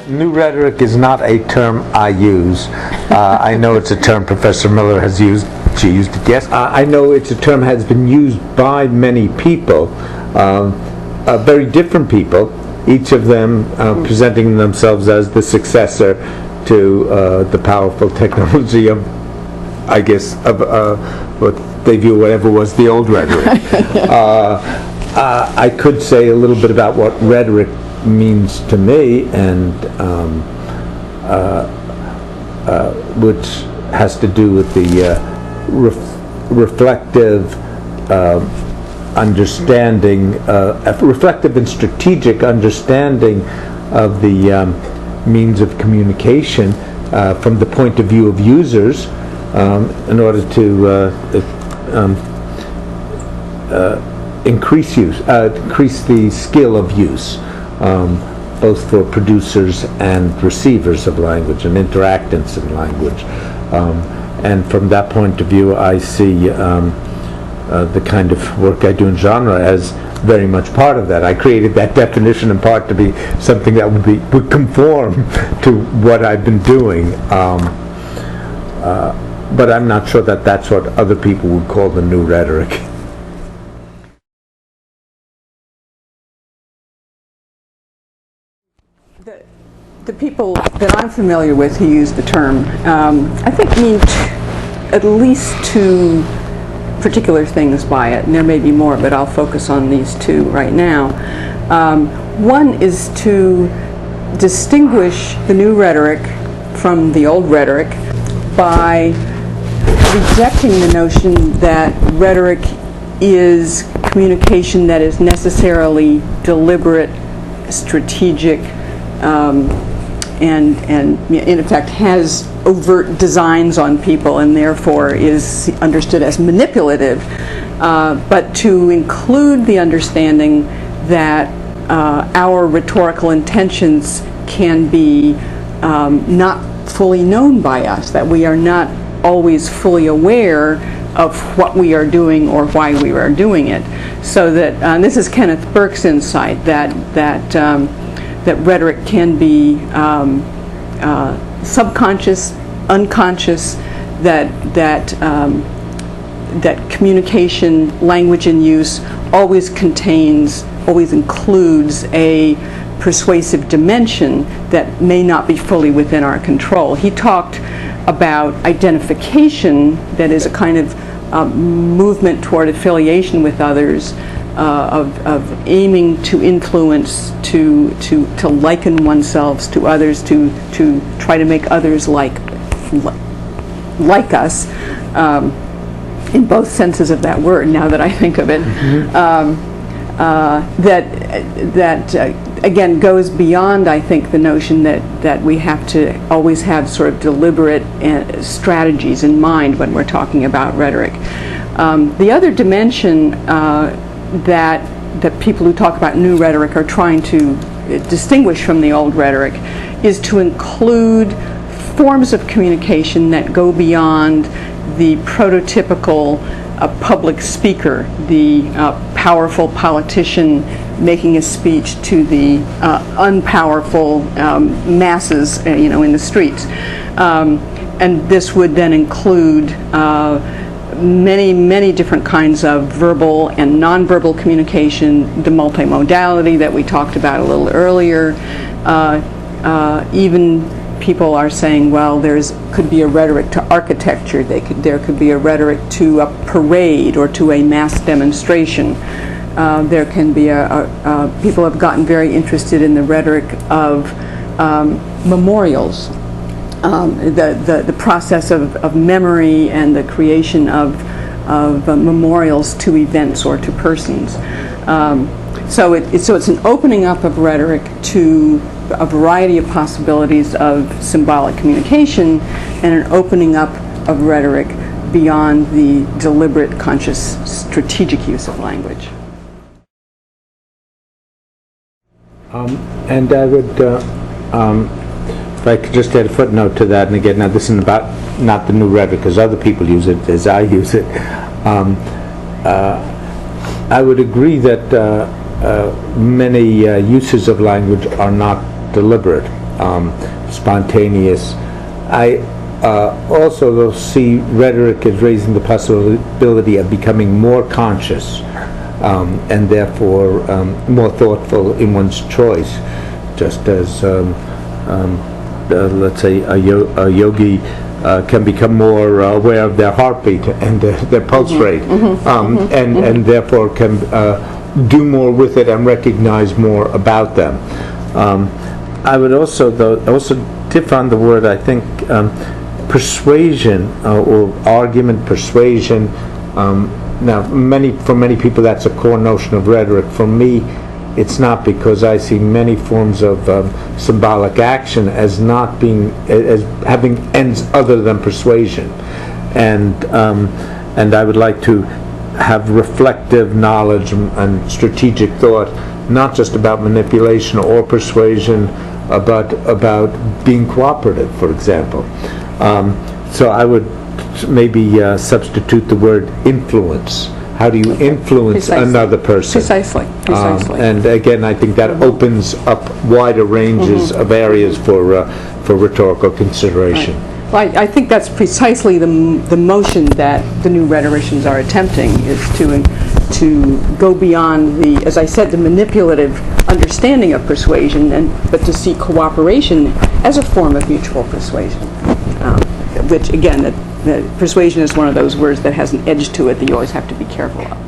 New rhetoric is not a term I use. I know it's a term Professor Miller has used. She used it, yes. I know it's a term has been used by many people, very different people, each of them presenting themselves as the successor to the powerful technology of, I guess, of what they view whatever was the old rhetoric. I could say a little bit about what rhetoric means to me, and which has to do with the reflective understanding, reflective and strategic understanding of the means of communication from the point of view of users, in order to increase the skill of use, both for producers and receivers of language and interactants in language. And from that point of view, I see the kind of work I do in genre as very much part of that. I created that definition in part to be something that would conform to what I've been doing. But I'm not sure that that's what other people would call the new rhetoric. The people that I'm familiar with who use the term, I think mean at least two particular things by it, and there may be more, but I'll focus on these two right now. One is to distinguish the new rhetoric from the old rhetoric by rejecting the notion that rhetoric is communication that is necessarily deliberate, strategic, and in effect has overt designs on people and therefore is understood as manipulative, but to include the understanding that our rhetorical intentions can be not fully known by us, that we are not always fully aware of what we are doing or why we are doing it. So that this is Kenneth Burke's insight that rhetoric can be subconscious, unconscious, that communication, language and use always includes a persuasive dimension that may not be fully within our control. He talked about identification, that is a kind of movement toward affiliation with others, of aiming to influence, to liken oneself to others, to try to make others like us, in both senses of that word, now that I think of it. That again goes beyond, I think, the notion that we have to always have sort of deliberate strategies in mind when we're talking about rhetoric. The other dimension that people who talk about new rhetoric are trying to distinguish from the old rhetoric is to include forms of communication that go beyond the prototypical public speaker, the powerful politician making a speech to the unpowerful masses, in the streets. And this would then include many different kinds of verbal and nonverbal communication, the multimodality that we talked about a little earlier. Even people are saying, well, could be a rhetoric to architecture. There could be a rhetoric to a parade or to a mass demonstration. There can be people have gotten very interested in the rhetoric of memorials. The process of memory and the creation of memorials to events or to persons. So it's an opening up of rhetoric to a variety of possibilities of symbolic communication, and an opening up of rhetoric beyond the deliberate, conscious, strategic use of language. And I would, if I could just add a footnote to that, and again, now this is about not the new rhetoric, because other people use it as I use it. I would agree that many uses of language are not deliberate. spontaneous. I also see rhetoric as raising the possibility of becoming more conscious and therefore more thoughtful in one's choice, just as let's say a yogi can become more aware of their heartbeat and their pulse rate, and therefore can do more with it and recognize more about them. I would also differ on the word, I think, persuasion or argument, persuasion. Now, for many people that's a core notion of rhetoric. For me, it's not, because I see many forms of symbolic action as not being, as having ends other than persuasion, and I would like to have reflective knowledge and strategic thought, not just about manipulation or persuasion, but about being cooperative, for example. So I would maybe substitute the word influence. How do you influence another person? Precisely. And again, I think that opens up wider ranges of areas for rhetorical consideration. Right. Well, I think that's precisely the motion that the new rhetoricians are attempting, is to go beyond the, as I said, the manipulative understanding of persuasion, but to see cooperation as a form of mutual persuasion, which again, the persuasion is one of those words that has an edge to it that you always have to be careful of.